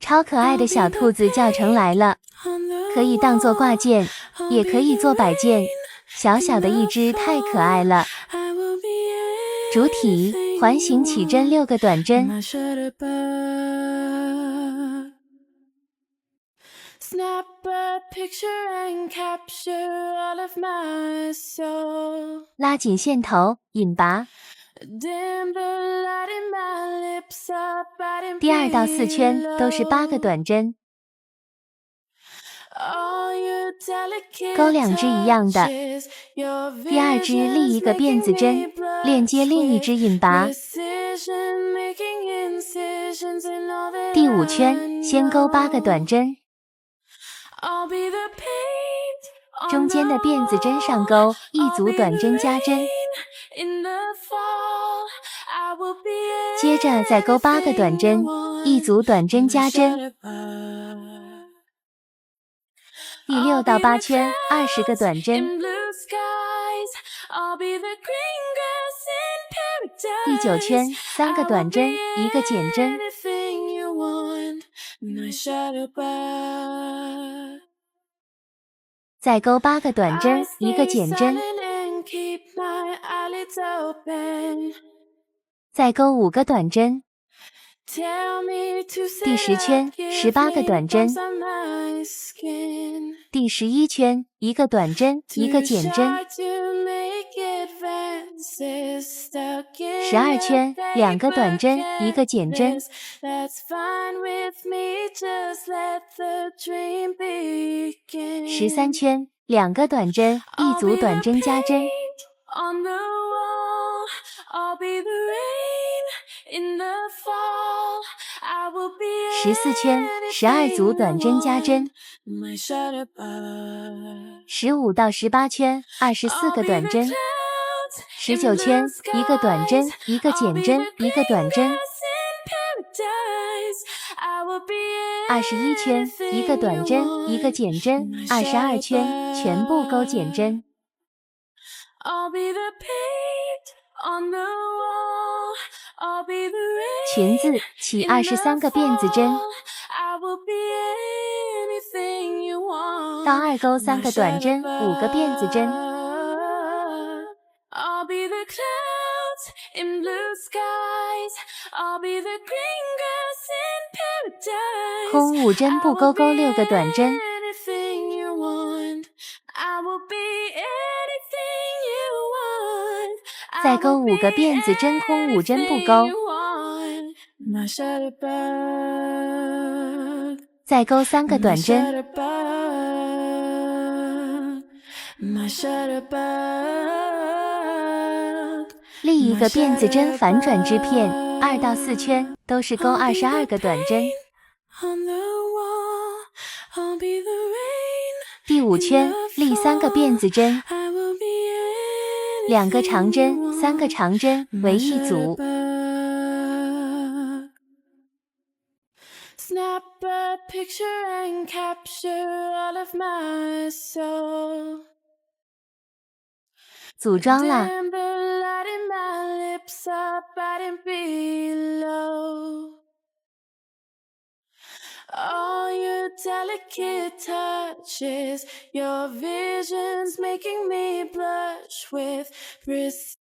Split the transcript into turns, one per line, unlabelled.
超可爱的小兔子教程来了，可以当做挂件，也可以做摆件。小小的一只太可爱了。主体环形起针6个短针，拉紧线头，引拔。第2到4圈都是8个短针，勾2只一样的，第2只立一个辫子针，链接另一只引拔。第5圈先勾8个短针，中间的辫子针上勾1组短针加针，接着再勾8个短针，1组短针加针。第6到8圈20个短针，第9圈3个短针1个减针，再勾8个短针1个减针，再勾5个短针。第10圈18个短针，第11圈1个短针1个减针，12圈2个短针1个减针，13圈2个短针1组短针加针，14圈12组短针加针，15到18圈24个短针，19圈1个短针1个减针1个短针，21圈1个短针1个减针，22圈全部勾减针。裙子起23个辫子针，到2勾3个短针5个辫子针，空5针不勾勾6个短针，再勾5个辫子针，空5针不勾，再勾3个短针，立一个辫子针反转织片，2到4圈都是勾22个短针。第5圈立3个辫子针，2个长针3个长针为一组。组装啦！All your delicate touches, your visions making me blush with